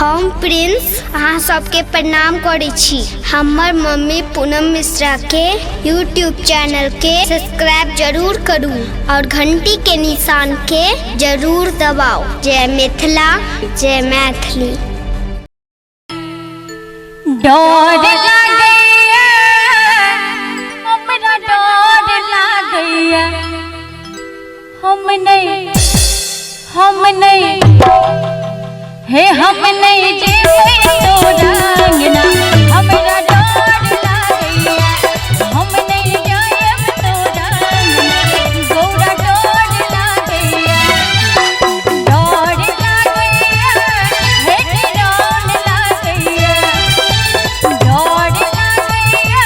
हम प्रिंस अहाँ सबके प्रणाम करै छी। हमर मम्मी पूनम मिश्रा के यूट्यूब चैनल के सब्सक्राइब जरूर करू और घंटी के निशान के जरूर दबाओ। जय मिथिला, जय मैथिली। डर लागैया हमरा, डर लागैया हम नहीं हे हम नहीं जेबै तोरा अंगना। हमरा डर लागैया हम नहीं जायब तोरा अंगना। गौरा डर लागैया हे डर लागैया, डर लागैया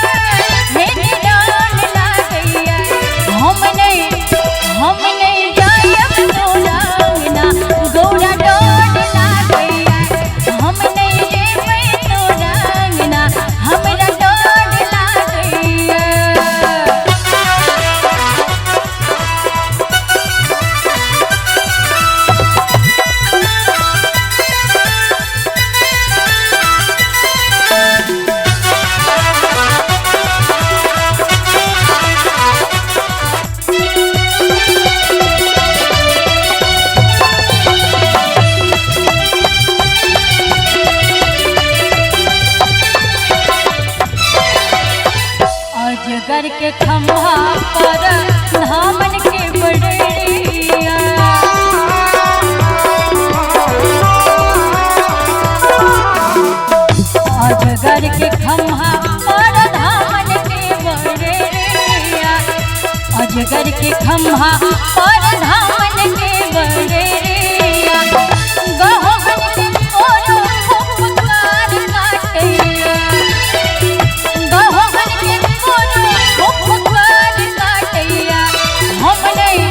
हे डर लागैया। हम नहीं जायब तोरा अंगना। गौरा डर लागैया हम नहीं जेबै तोरा अंगना। हमरा डर लागैया। अजगर के खम्भा पर धामन के बड़ैया। अजगर के खम्भा पर धामन के बड़ैया। अजगर के खम्भा पर धामन के बड़ैया। गहन के कोनो फुफकार काटैया। गहन के कोनो फुफकार काटैया। हम नहीं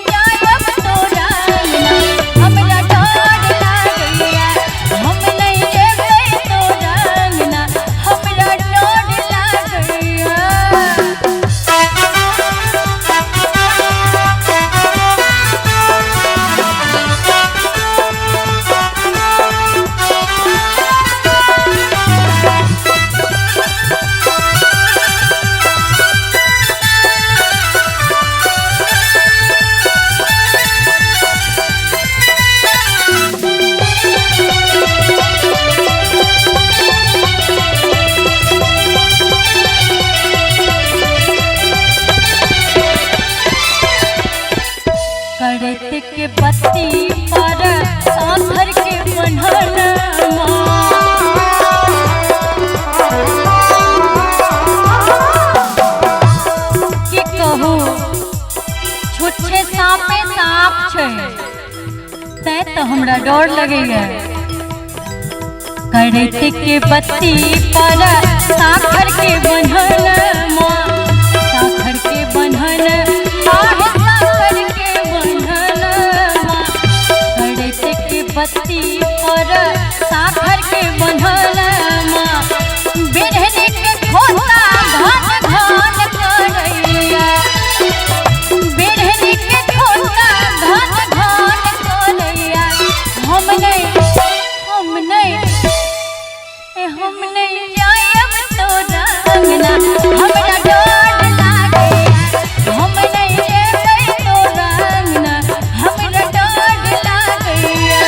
जायब तोरा अंगना। हमरा डर लागैया हम नहीं जेबै तोरा अंगना। हमरा डर लागैया। करत के बत्ती पर साथर के बन्हन की कहू छुच्छे सापे साप छै, तैं तो हमरा डर लगैया। करत के बत्ती पर साखर के बन्हन साखर के बन्हन बत्ती पर साखर के बंधन बिरहनी के खोता घन घन करैया। बिरहनी के खोता घन घन करैया। हम नहीं जायब तोरा अंगना। हमरा डर लागैया हम नहीं जेबै तोरा अंगना। हमरा डर लागैया।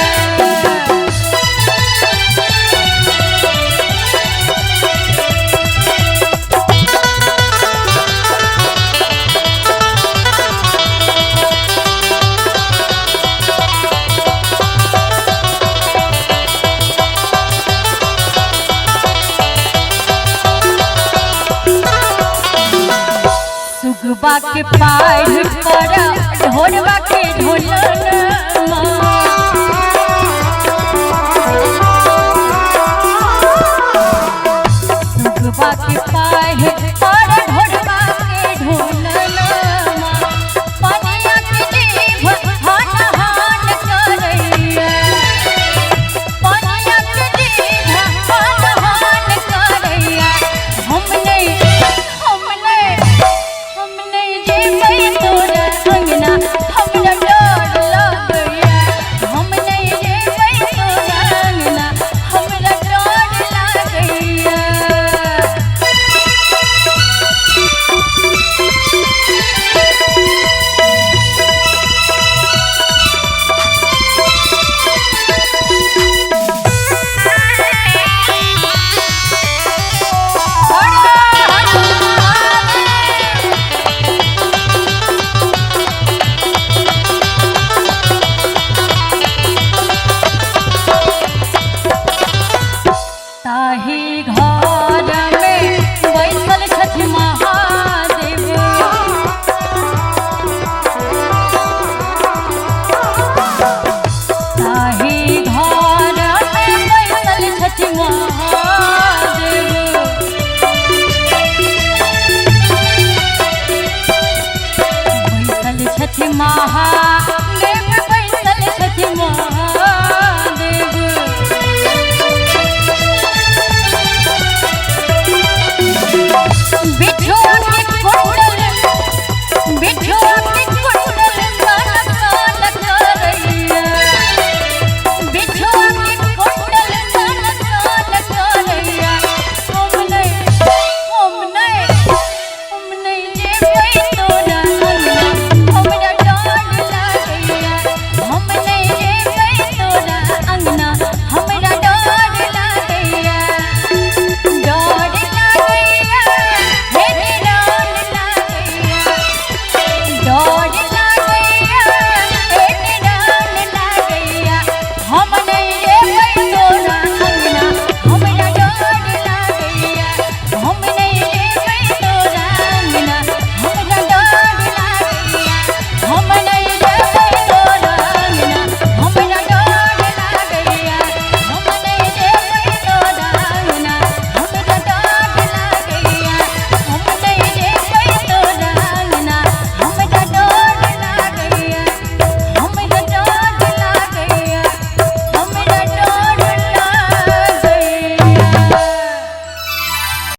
सुगबा के पार पर ढोलबा के ढोलन